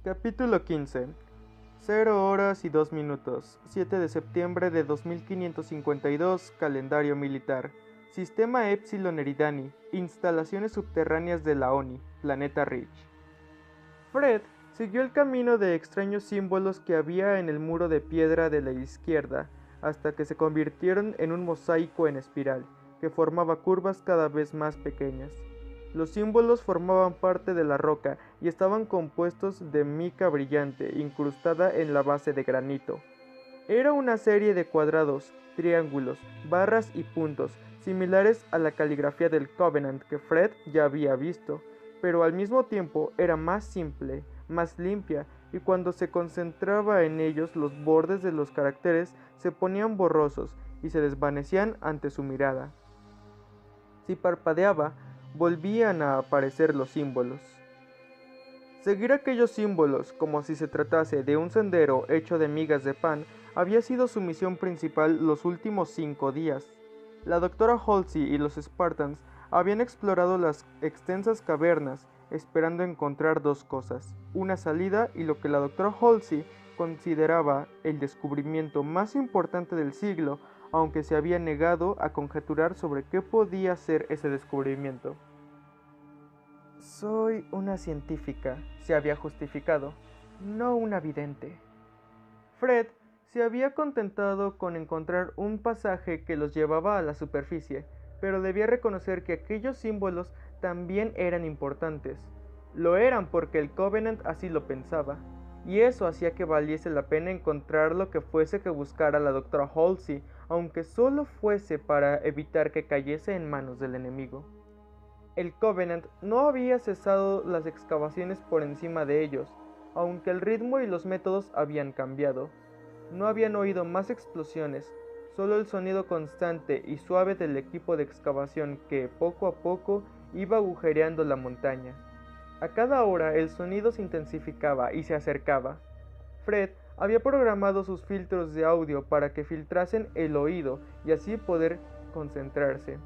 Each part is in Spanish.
Capítulo 15. 0 horas y 2 minutos. 7 de septiembre de 2552, calendario militar. Sistema Epsilon Eridani. Instalaciones subterráneas de la ONI, planeta Rich. Fred siguió el camino de extraños símbolos que había en el muro de piedra de la izquierda, hasta que se convirtieron en un mosaico en espiral, que formaba curvas cada vez más pequeñas. Los símbolos formaban parte de la roca y estaban compuestos de mica brillante incrustada en la base de granito. Era una serie de cuadrados, triángulos, barras y puntos, similares a la caligrafía del Covenant que Fred ya había visto, pero al mismo tiempo era más simple, más limpia, y cuando se concentraba en ellos los bordes de los caracteres se ponían borrosos y se desvanecían ante su mirada. Si parpadeaba, volvían a aparecer los símbolos. Seguir aquellos símbolos, como si se tratase de un sendero hecho de migas de pan, había sido su misión principal los últimos 5 días. La doctora Halsey y los Spartans habían explorado las extensas cavernas, esperando encontrar dos cosas: una salida y lo que la doctora Halsey consideraba el descubrimiento más importante del siglo, aunque se había negado a conjeturar sobre qué podía ser ese descubrimiento. Soy una científica, se había justificado, no una vidente. Fred se había contentado con encontrar un pasaje que los llevaba a la superficie, pero debía reconocer que aquellos símbolos también eran importantes. Lo eran porque el Covenant así lo pensaba, y eso hacía que valiese la pena encontrar lo que fuese que buscara la doctora Halsey, aunque solo fuese para evitar que cayese en manos del enemigo. El Covenant no había cesado las excavaciones por encima de ellos, aunque el ritmo y los métodos habían cambiado. No habían oído más explosiones, solo el sonido constante y suave del equipo de excavación que, poco a poco, iba agujereando la montaña. A cada hora el sonido se intensificaba y se acercaba. Fred había programado sus filtros de audio para que filtrasen el oído y así poder concentrarse.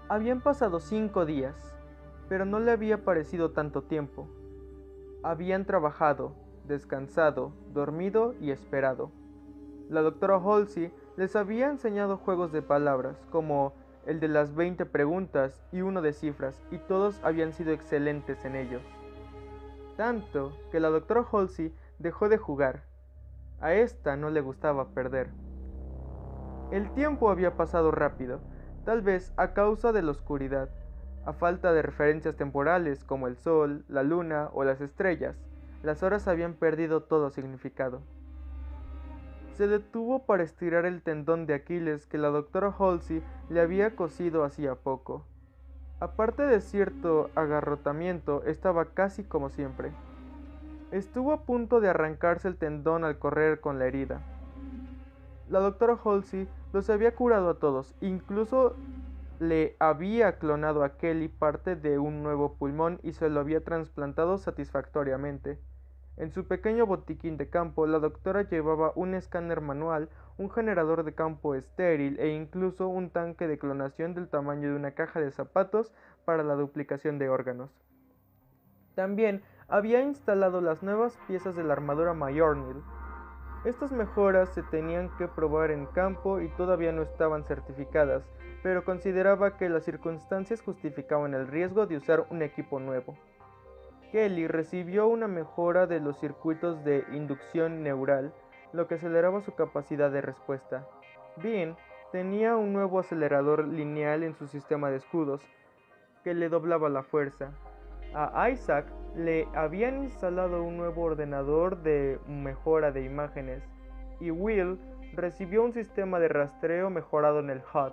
Habían pasado 5 días, pero no le había parecido tanto tiempo. Habían trabajado, descansado, dormido y esperado. La doctora Halsey les había enseñado juegos de palabras, como el de las 20 preguntas y uno de cifras, y todos habían sido excelentes en ellos. Tanto que la doctora Halsey dejó de jugar. A esta no le gustaba perder. El tiempo había pasado rápido, tal vez a causa de la oscuridad, a falta de referencias temporales como el sol, la luna o las estrellas. Las horas habían perdido todo significado. Se detuvo para estirar el tendón de Aquiles que la doctora Halsey le había cosido hacía poco. Aparte de cierto agarrotamiento, estaba casi como siempre. Estuvo a punto de arrancarse el tendón al correr con la herida. La doctora Halsey los había curado a todos, incluso le había clonado a Kelly parte de un nuevo pulmón y se lo había trasplantado satisfactoriamente. En su pequeño botiquín de campo, la doctora llevaba un escáner manual, un generador de campo estéril e incluso un tanque de clonación del tamaño de una caja de zapatos para la duplicación de órganos. También había instalado las nuevas piezas de la armadura Mjolnir. Estas mejoras se tenían que probar en campo y todavía no estaban certificadas, pero consideraba que las circunstancias justificaban el riesgo de usar un equipo nuevo. Kelly recibió una mejora de los circuitos de inducción neural, lo que aceleraba su capacidad de respuesta. Bean tenía un nuevo acelerador lineal en su sistema de escudos, que le doblaba la fuerza. A Isaac le habían instalado un nuevo ordenador de mejora de imágenes, y Will recibió un sistema de rastreo mejorado en el HUD,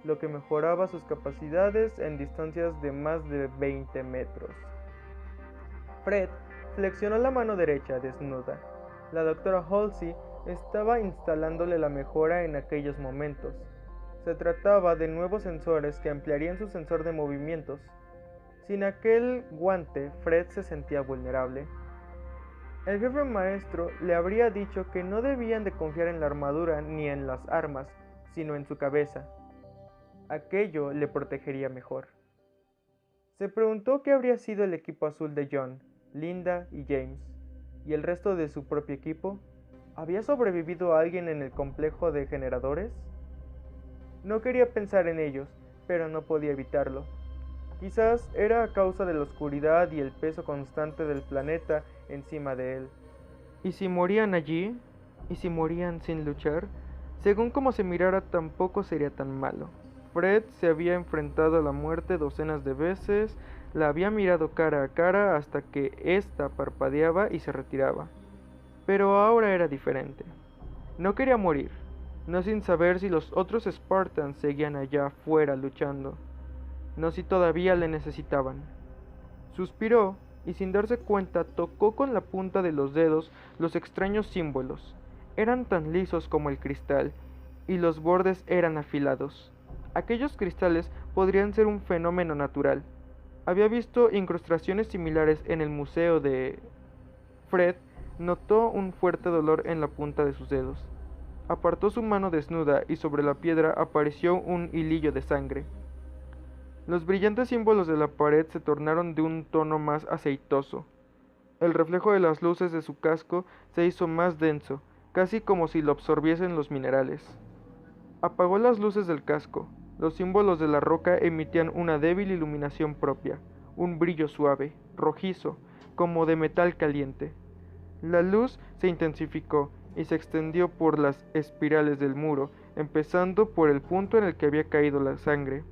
lo que mejoraba sus capacidades en distancias de más de 20 metros. Fred flexionó la mano derecha desnuda. La doctora Halsey estaba instalándole la mejora en aquellos momentos. Se trataba de nuevos sensores que ampliarían su sensor de movimientos. Sin aquel guante, Fred se sentía vulnerable. El jefe maestro le habría dicho que no debían de confiar en la armadura ni en las armas, sino en su cabeza. Aquello le protegería mejor. Se preguntó qué habría sido el equipo azul de John, Linda y James, y el resto de su propio equipo. ¿Había sobrevivido alguien en el complejo de generadores? No quería pensar en ellos, pero no podía evitarlo. Quizás era a causa de la oscuridad y el peso constante del planeta encima de él. ¿Y si morían allí? ¿Y si morían sin luchar? Según como se mirara, tampoco sería tan malo. Fred se había enfrentado a la muerte docenas de veces, la había mirado cara a cara hasta que ésta parpadeaba y se retiraba. Pero ahora era diferente. No quería morir, no sin saber si los otros Spartans seguían allá afuera luchando, no si todavía le necesitaban. Suspiró y sin darse cuenta tocó con la punta de los dedos los extraños símbolos. Eran tan lisos como el cristal, y los bordes eran afilados. Aquellos cristales podrían ser un fenómeno natural. Había visto incrustaciones similares en el museo de... Fred notó un fuerte dolor en la punta de sus dedos. Apartó su mano desnuda y sobre la piedra apareció un hilillo de sangre. Los brillantes símbolos de la pared se tornaron de un tono más aceitoso. El reflejo de las luces de su casco se hizo más denso, casi como si lo absorbiesen los minerales. Apagó las luces del casco. Los símbolos de la roca emitían una débil iluminación propia, un brillo suave, rojizo, como de metal caliente. La luz se intensificó y se extendió por las espirales del muro, empezando por el punto en el que había caído la sangre.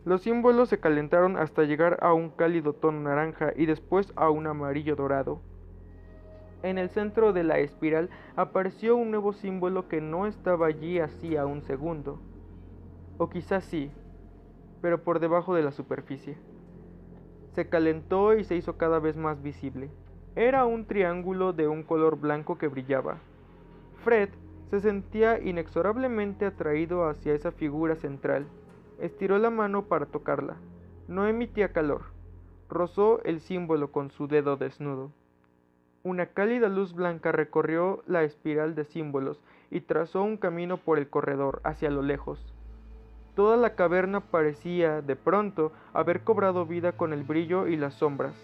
Los símbolos se calentaron hasta llegar a un cálido tono naranja y después a un amarillo dorado. En el centro de la espiral apareció un nuevo símbolo que no estaba allí hacía un segundo. O quizás sí, pero por debajo de la superficie. Se calentó y se hizo cada vez más visible. Era un triángulo de un color blanco que brillaba. Fred se sentía inexorablemente atraído hacia esa figura central. Estiró la mano para tocarla. No emitía calor. Rozó el símbolo con su dedo desnudo. Una cálida luz blanca recorrió la espiral de símbolos y trazó un camino por el corredor hacia lo lejos. Toda la caverna parecía, de pronto, haber cobrado vida con el brillo y las sombras.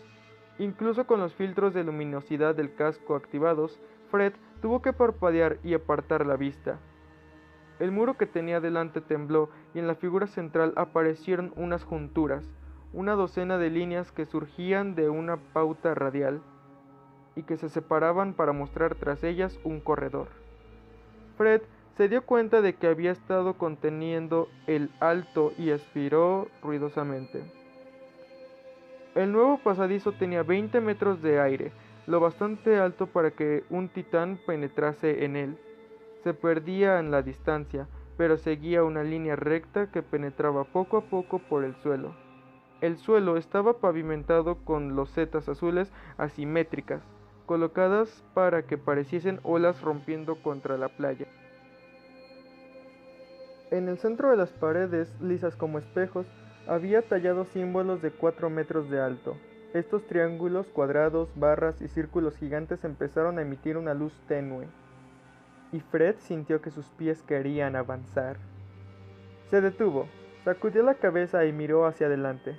Incluso con los filtros de luminosidad del casco activados, Fred tuvo que parpadear y apartar la vista. El muro que tenía delante tembló y en la figura central aparecieron unas junturas, una docena de líneas que surgían de una pauta radial y que se separaban para mostrar tras ellas un corredor. Fred se dio cuenta de que había estado conteniendo el alto y expiró ruidosamente. El nuevo pasadizo tenía 20 metros de aire, lo bastante alto para que un titán penetrase en él. Se perdía en la distancia, pero seguía una línea recta que penetraba poco a poco por el suelo. El suelo estaba pavimentado con losetas azules asimétricas, colocadas para que pareciesen olas rompiendo contra la playa. En el centro de las paredes, lisas como espejos, había tallado símbolos de 4 metros de alto. Estos triángulos, cuadrados, barras y círculos gigantes empezaron a emitir una luz tenue, y Fred sintió que sus pies querían avanzar. Se detuvo, sacudió la cabeza y miró hacia adelante.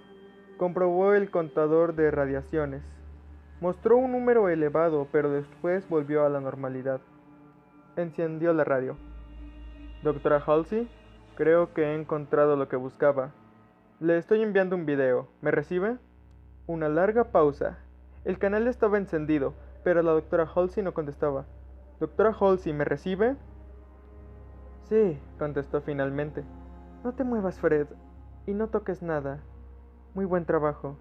Comprobó el contador de radiaciones. Mostró un número elevado, pero después volvió a la normalidad. Encendió la radio. Doctora Halsey, creo que he encontrado lo que buscaba. Le estoy enviando un video. ¿Me recibe? Una larga pausa. El canal estaba encendido, pero la doctora Halsey no contestaba. Doctora Halsey, ¿me recibe? Sí, contestó finalmente. No te muevas, Fred, y no toques nada. Muy buen trabajo.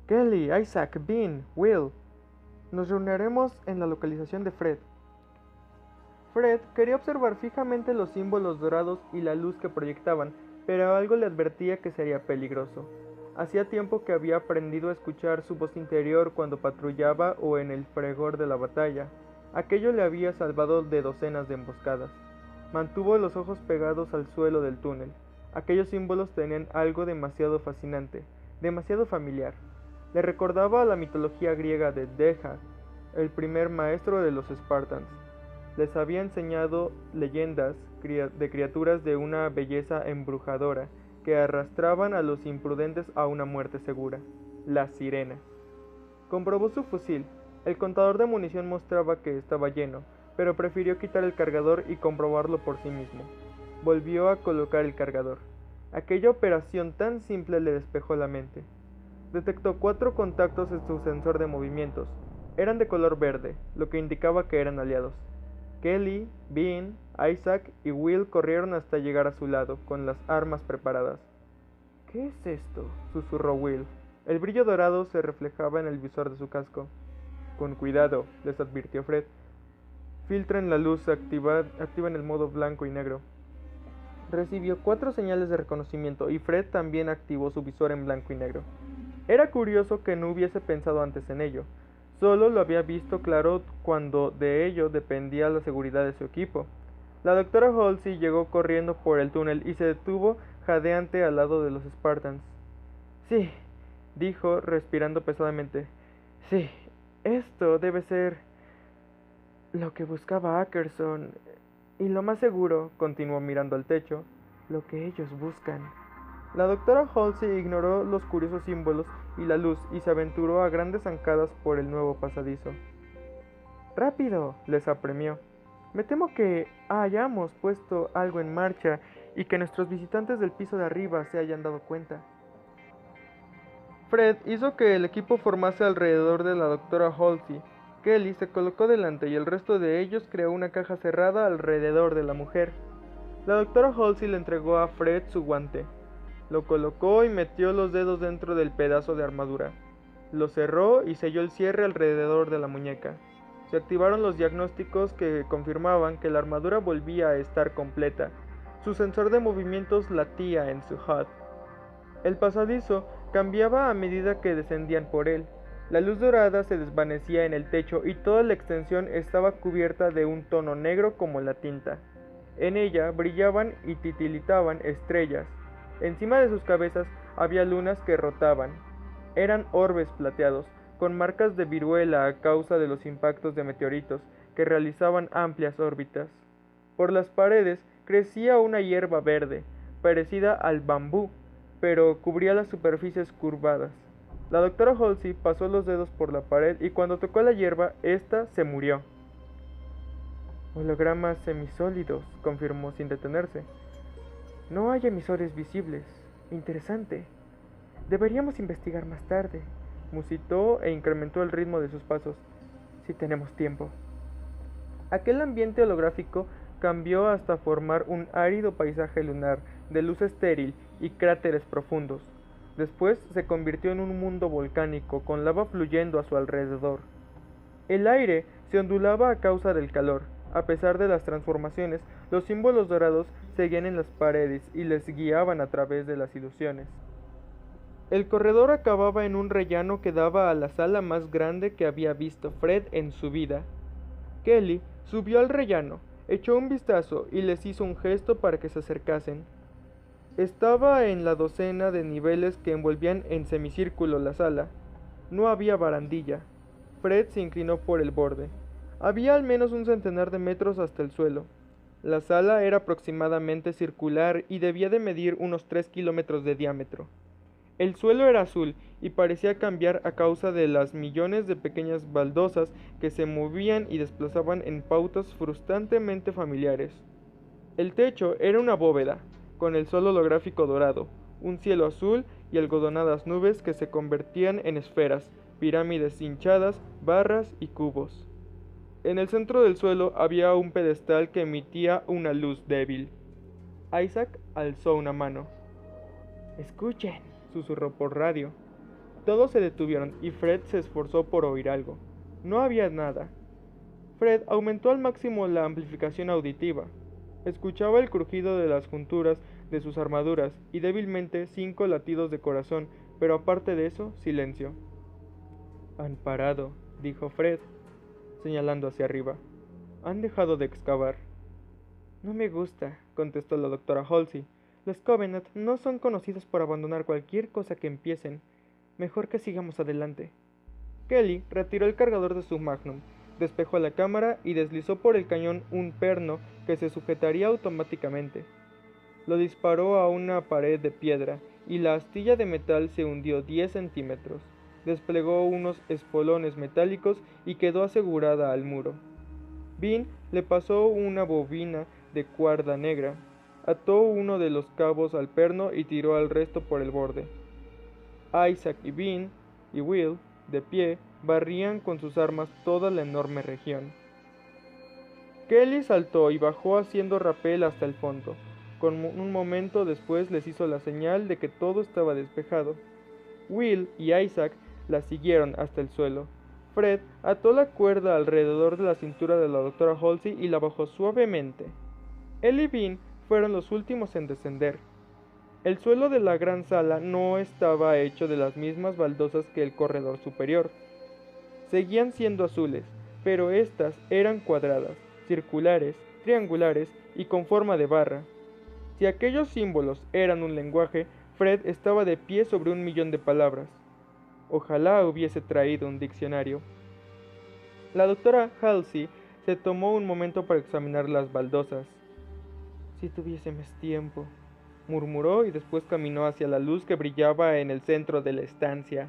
Kelly, Isaac, Bean, Will. Nos reuniremos en la localización de Fred. Fred quería observar fijamente los símbolos dorados y la luz que proyectaban, pero algo le advertía que sería peligroso. Hacía tiempo que había aprendido a escuchar su voz interior cuando patrullaba o en el fragor de la batalla. Aquello le había salvado de docenas de emboscadas. Mantuvo los ojos pegados al suelo del túnel. Aquellos símbolos tenían algo demasiado fascinante, demasiado familiar. Le recordaba a la mitología griega de Deja, el primer maestro de los Spartans. Les había enseñado leyendas de criaturas de una belleza embrujadora que arrastraban a los imprudentes a una muerte segura, las sirenas. Comprobó su fusil. El contador de munición mostraba que estaba lleno, pero prefirió quitar el cargador y comprobarlo por sí mismo. Volvió a colocar el cargador. Aquella operación tan simple le despejó la mente. Detectó 4 contactos en su sensor de movimientos. Eran de color verde, lo que indicaba que eran aliados. Kelly, Bean, Isaac y Will corrieron hasta llegar a su lado, con las armas preparadas. ¿Qué es esto?, susurró Will. El brillo dorado se reflejaba en el visor de su casco. Con cuidado, les advirtió Fred. Filtren la luz, activan el modo blanco y negro. Recibió 4 señales de reconocimiento y Fred también activó su visor en blanco y negro. Era curioso que no hubiese pensado antes en ello. Solo lo había visto claro cuando de ello dependía la seguridad de su equipo. La doctora Halsey llegó corriendo por el túnel y se detuvo jadeante al lado de los Spartans. Sí, dijo, respirando pesadamente. Sí, esto debe ser lo que buscaba Ackerson. Y lo más seguro, continuó mirando al techo, lo que ellos buscan. La doctora Halsey ignoró los curiosos símbolos y la luz y se aventuró a grandes zancadas por el nuevo pasadizo. ¡Rápido!, les apremió. Me temo que hayamos puesto algo en marcha y que nuestros visitantes del piso de arriba se hayan dado cuenta. Fred hizo que el equipo formase alrededor de la doctora Halsey. Kelly se colocó delante y el resto de ellos creó una caja cerrada alrededor de la mujer. La doctora Halsey le entregó a Fred su guante. Lo colocó y metió los dedos dentro del pedazo de armadura. Lo cerró y selló el cierre alrededor de la muñeca. Se activaron los diagnósticos que confirmaban que la armadura volvía a estar completa. Su sensor de movimientos latía en su HUD. El pasadizo cambiaba a medida que descendían por él. La luz dorada se desvanecía en el techo y toda la extensión estaba cubierta de un tono negro como la tinta. En ella brillaban y titilitaban estrellas. Encima de sus cabezas había lunas que rotaban. Eran orbes plateados, con marcas de viruela a causa de los impactos de meteoritos que realizaban amplias órbitas. Por las paredes crecía una hierba verde, parecida al bambú, pero cubría las superficies curvadas. La doctora Halsey pasó los dedos por la pared y cuando tocó la hierba, ésta se murió. Hologramas semisólidos, confirmó sin detenerse. No hay emisores visibles. Interesante. Deberíamos investigar más tarde, musitó e incrementó el ritmo de sus pasos. Si tenemos tiempo. Aquel ambiente holográfico cambió hasta formar un árido paisaje lunar de luz estéril y cráteres profundos. Después se convirtió en un mundo volcánico con lava fluyendo a su alrededor. El aire se ondulaba a causa del calor. A pesar de las transformaciones, los símbolos dorados seguían en las paredes y les guiaban a través de las ilusiones. El corredor acababa en un rellano que daba a la sala más grande que había visto Fred en su vida. Kelly subió al rellano, echó un vistazo y les hizo un gesto para que se acercasen. Estaba en la docena de niveles que envolvían en semicírculo la sala. No había barandilla. Fred se inclinó por el borde. Había al menos un centenar de metros hasta el suelo. La sala era aproximadamente circular y debía de medir unos 3 kilómetros de diámetro. El suelo era azul y parecía cambiar a causa de las millones de pequeñas baldosas que se movían y desplazaban en pautas frustrantemente familiares. El techo era una bóveda, con el sol holográfico dorado, un cielo azul y algodonadas nubes que se convertían en esferas, pirámides hinchadas, barras y cubos. En el centro del suelo había un pedestal que emitía una luz débil. Isaac alzó una mano. «Escuchen», susurró por radio. Todos se detuvieron y Fred se esforzó por oír algo. No había nada. Fred aumentó al máximo la amplificación auditiva. Escuchaba el crujido de las junturas de sus armaduras y débilmente 5 latidos de corazón, pero aparte de eso, silencio. «Han parado», dijo Fred, señalando hacia arriba. «Han dejado de excavar». «No me gusta», contestó la doctora Halsey. «Los Covenant no son conocidos por abandonar cualquier cosa que empiecen. Mejor que sigamos adelante». Kelly retiró el cargador de su Magnum, despejó la cámara y deslizó por el cañón un perno que se sujetaría automáticamente. Lo disparó a una pared de piedra y la astilla de metal se hundió 10 centímetros. desplegó unos espolones metálicos y quedó asegurada al muro. Bean le pasó una bobina de cuerda negra, ató uno de los cabos al perno y tiró al resto por el borde. Isaac y Bean y Will, de pie, barrían con sus armas toda la enorme región. Kelly saltó y bajó haciendo rapel hasta el fondo. Un momento después les hizo la señal de que todo estaba despejado. Will y Isaac la siguieron hasta el suelo. Fred ató la cuerda alrededor de la cintura de la doctora Halsey y la bajó suavemente. Él y Bean fueron los últimos en descender. El suelo de la gran sala no estaba hecho de las mismas baldosas que el corredor superior. Seguían siendo azules, pero estas eran cuadradas, circulares, triangulares y con forma de barra. Si aquellos símbolos eran un lenguaje, Fred estaba de pie sobre 1.000.000 de palabras. Ojalá hubiese traído un diccionario. La doctora Halsey se tomó un momento para examinar las baldosas. Si tuviésemos tiempo, murmuró y después caminó hacia la luz que brillaba en el centro de la estancia.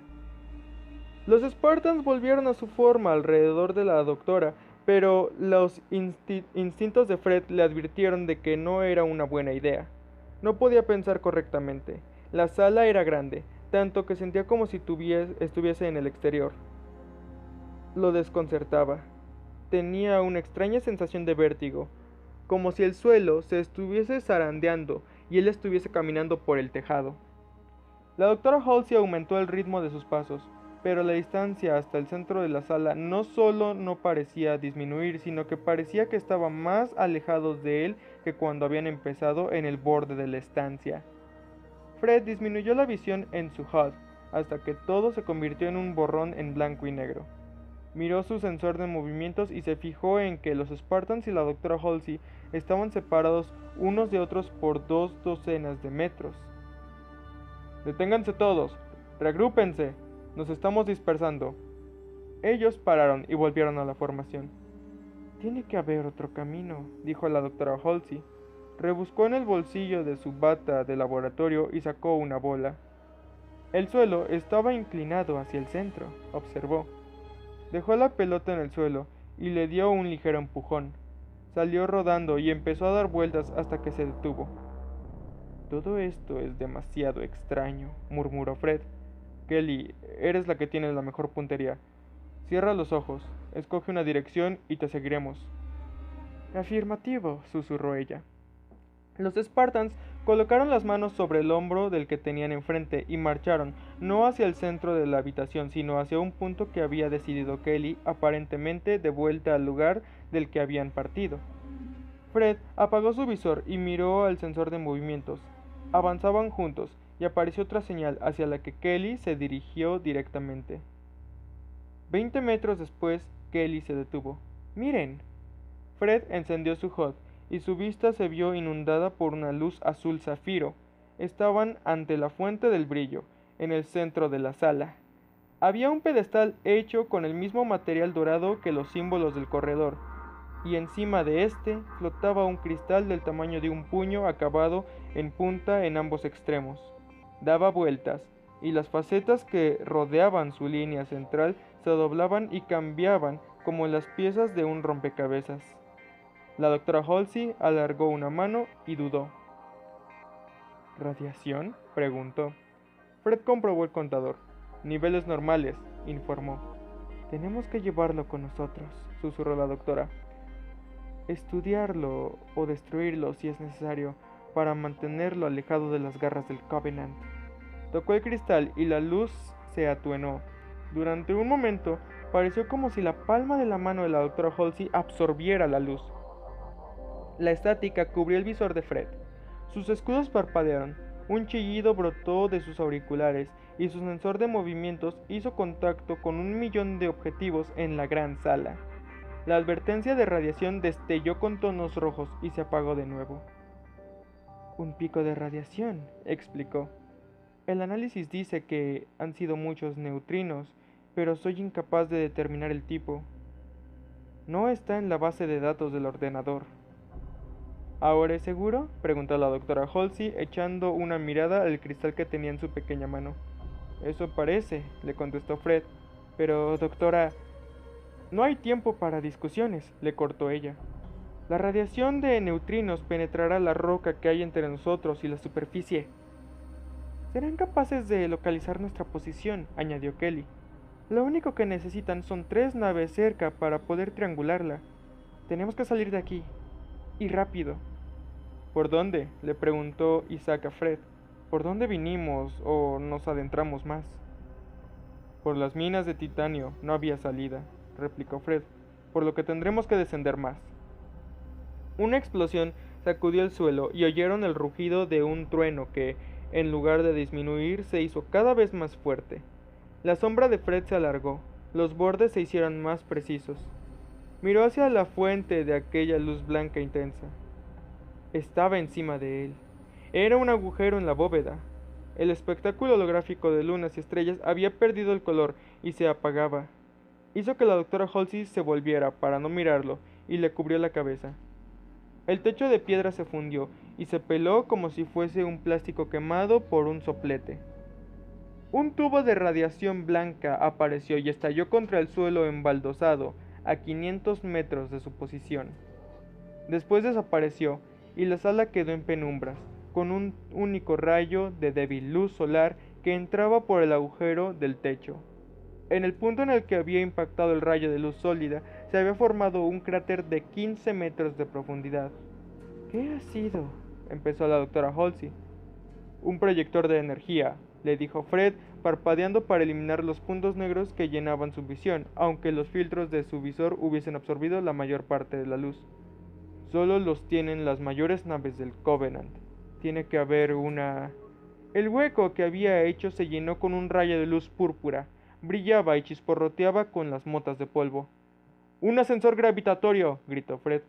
Los Spartans volvieron a su forma alrededor de la doctora, pero los instintos de Fred le advirtieron de que no era una buena idea. No podía pensar correctamente. La sala era grande, tanto que sentía como si estuviese en el exterior. Lo desconcertaba. Tenía una extraña sensación de vértigo, como si el suelo se estuviese zarandeando y él estuviese caminando por el tejado. La doctora Halsey aumentó el ritmo de sus pasos, pero la distancia hasta el centro de la sala no solo no parecía disminuir, sino que parecía que estaban más alejados de él que cuando habían empezado en el borde de la estancia. Fred disminuyó la visión en su HUD hasta que todo se convirtió en un borrón en blanco y negro. Miró su sensor de movimientos y se fijó en que los Spartans y la doctora Halsey estaban separados unos de otros por 2 docenas de metros. «Deténganse todos, reagrúpense, nos estamos dispersando». Ellos pararon y volvieron a la formación. «Tiene que haber otro camino», dijo la doctora Halsey. Rebuscó en el bolsillo de su bata de laboratorio y sacó una bola. El suelo estaba inclinado hacia el centro, observó. Dejó la pelota en el suelo y le dio un ligero empujón. Salió rodando y empezó a dar vueltas hasta que se detuvo. «Todo esto es demasiado extraño», murmuró Fred. «Kelly, eres la que tiene la mejor puntería. Cierra los ojos, escoge una dirección y te seguiremos». «Afirmativo», susurró ella. Los Spartans colocaron las manos sobre el hombro del que tenían enfrente y marcharon, no hacia el centro de la habitación, sino hacia un punto que había decidido Kelly, aparentemente de vuelta al lugar del que habían partido. Fred apagó su visor y miró al sensor de movimientos. Avanzaban juntos, y apareció otra señal hacia la que Kelly se dirigió directamente. 20 metros después, Kelly se detuvo. «¡Miren!». Fred encendió su HUD y su vista se vio inundada por una luz azul zafiro. Estaban ante la fuente del brillo, en el centro de la sala. Había un pedestal hecho con el mismo material dorado que los símbolos del corredor, y encima de este flotaba un cristal del tamaño de un puño acabado en punta en ambos extremos. Daba vueltas, y las facetas que rodeaban su línea central se doblaban y cambiaban como las piezas de un rompecabezas. La doctora Halsey alargó una mano y dudó. «¿Radiación?», preguntó. Fred comprobó el contador. «Niveles normales», informó. «Tenemos que llevarlo con nosotros», susurró la doctora. «Estudiarlo o destruirlo si es necesario para mantenerlo alejado de las garras del Covenant». Tocó el cristal y la luz se atenuó. Durante un momento pareció como si la palma de la mano de la doctora Halsey absorbiera la luz. La estática cubrió el visor de Fred. Sus escudos parpadearon, un chillido brotó de sus auriculares y su sensor de movimientos hizo contacto con 1.000.000 de objetivos en la gran sala. La advertencia de radiación destelló con tonos rojos y se apagó de nuevo. «Un pico de radiación», explicó. «El análisis dice que han sido muchos neutrinos, pero soy incapaz de determinar el tipo. No está en la base de datos del ordenador». «¿Ahora es seguro?», preguntó la doctora Halsey, echando una mirada al cristal que tenía en su pequeña mano. Eso parece, le contestó Fred. Pero, doctora, no hay tiempo para discusiones, le cortó ella. La radiación de neutrinos penetrará la roca que hay entre nosotros y la superficie. Serán capaces de localizar nuestra posición, añadió Kelly. Lo único que necesitan son 3 naves cerca para poder triangularla. Tenemos que salir de aquí. Y rápido. ¿Por dónde?, le preguntó Isaac a Fred. ¿Por dónde vinimos o nos adentramos más? Por las minas de titanio no había salida, replicó Fred, por lo que tendremos que descender más. Una explosión sacudió el suelo y oyeron el rugido de un trueno que, en lugar de disminuir, se hizo cada vez más fuerte. La sombra de Fred se alargó, los bordes se hicieron más precisos. Miró hacia la fuente de aquella luz blanca intensa. Estaba encima de él. Era un agujero en la bóveda. El espectáculo holográfico de lunas y estrellas había perdido el color y se apagaba. Hizo que la doctora Halsey se volviera para no mirarlo y le cubrió la cabeza. El techo de piedra se fundió y se peló como si fuese un plástico quemado por un soplete. Un tubo de radiación blanca apareció y estalló contra el suelo embaldosado a 500 metros de su posición. Después desapareció y la sala quedó en penumbras, con un único rayo de débil luz solar que entraba por el agujero del techo. En el punto en el que había impactado el rayo de luz sólida, se había formado un cráter de 15 metros de profundidad. ¿Qué ha sido?, empezó la doctora Halsey. Un proyector de energía, le dijo Fred, parpadeando para eliminar los puntos negros que llenaban su visión, aunque los filtros de su visor hubiesen absorbido la mayor parte de la luz. Solo los tienen las mayores naves del Covenant. Tiene que haber una... El hueco que había hecho se llenó con un rayo de luz púrpura. Brillaba y chisporroteaba con las motas de polvo. ¡Un ascensor gravitatorio!, gritó Fred.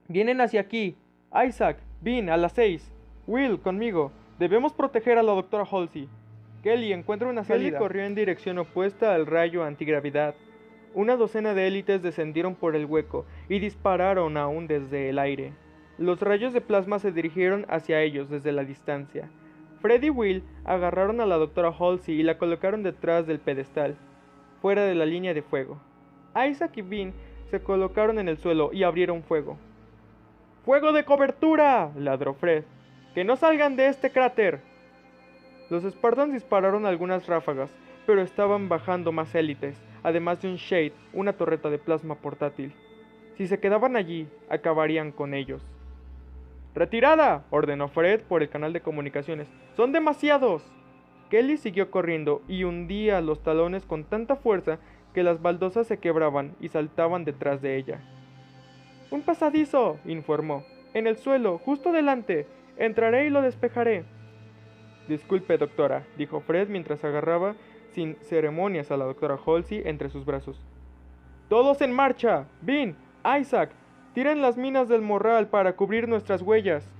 ¡Vienen hacia aquí! Isaac, Bean, a las 6. Will, conmigo. Debemos proteger a la doctora Halsey. Kelly, encuentra una salida. Kelly corrió en dirección opuesta al rayo antigravedad. Una docena de élites descendieron por el hueco y dispararon aún desde el aire. Los rayos de plasma se dirigieron hacia ellos desde la distancia. Fred y Will agarraron a la doctora Halsey y la colocaron detrás del pedestal, fuera de la línea de fuego. Isaac y Bean se colocaron en el suelo y abrieron fuego. ¡Fuego de cobertura!, ladró Fred. ¡Que no salgan de este cráter! Los Spartans dispararon algunas ráfagas, pero estaban bajando más élites, además de un Shade, una torreta de plasma portátil. Si se quedaban allí, acabarían con ellos. ¡Retirada!, ordenó Fred por el canal de comunicaciones. ¡Son demasiados! Kelly siguió corriendo y hundía los talones con tanta fuerza que las baldosas se quebraban y saltaban detrás de ella. ¡Un pasadizo!, informó. ¡En el suelo, justo delante! Entraré y lo despejaré. Disculpe, doctora, dijo Fred mientras agarraba sin ceremonias a la doctora Halsey entre sus brazos. ¡Todos en marcha! Bean, Isaac, tiren las minas del morral para cubrir nuestras huellas.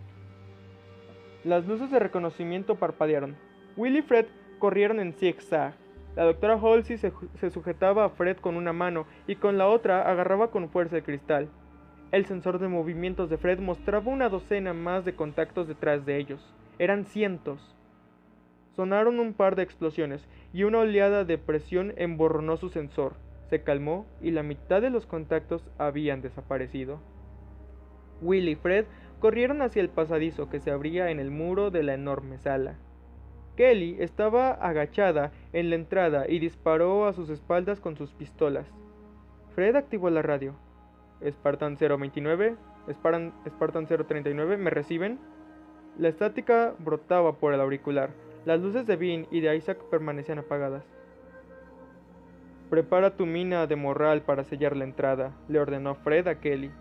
Las luces de reconocimiento parpadearon. Will y Fred corrieron en zigzag. La doctora Halsey se sujetaba a Fred con una mano y con la otra agarraba con fuerza el cristal. El sensor de movimientos de Fred mostraba una docena más de contactos detrás de ellos. Eran cientos. Sonaron un par de explosiones y una oleada de presión emborronó su sensor. Se calmó y la mitad de los contactos habían desaparecido. Will y Fred corrieron hacia el pasadizo que se abría en el muro de la enorme sala. Kelly estaba agachada en la entrada y disparó a sus espaldas con sus pistolas. Fred activó la radio. Spartan 029, Spartan 039, ¿me reciben? La estática brotaba por el auricular. Las luces de Bean y de Isaac permanecían apagadas. Prepara tu mina de morral para sellar la entrada, le ordenó Fred a Kelly.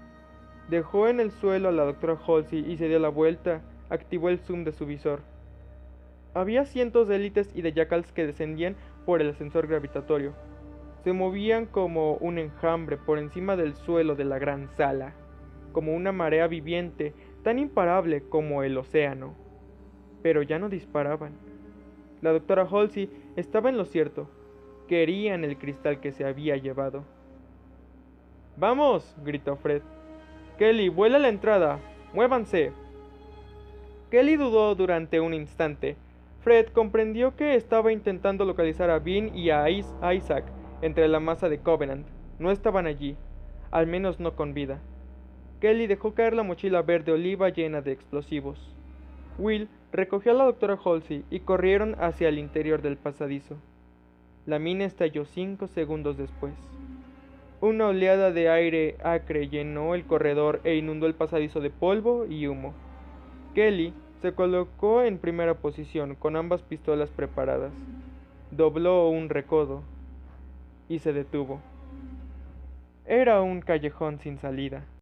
Dejó en el suelo a la doctora Halsey y se dio la vuelta. Activó el zoom de su visor. Había cientos de élites y de jackals que descendían por el ascensor gravitatorio. Se movían como un enjambre por encima del suelo de la gran sala, como una marea viviente, tan imparable como el océano. Pero ya no disparaban. La doctora Halsey estaba en lo cierto. Querían el cristal que se había llevado. ¡Vamos!, gritó Fred. Kelly, vuela a la entrada. ¡Muévanse! Kelly dudó durante un instante. Fred comprendió que estaba intentando localizar a Bean y a Isaac entre la masa de Covenant. No estaban allí, al menos no con vida. Kelly dejó caer la mochila verde oliva llena de explosivos. Will recogió a la doctora Halsey y corrieron hacia el interior del pasadizo. La mina estalló 5 segundos después. Una oleada de aire acre llenó el corredor e inundó el pasadizo de polvo y humo. Kelly se colocó en primera posición con ambas pistolas preparadas. Dobló un recodo y se detuvo. Era un callejón sin salida.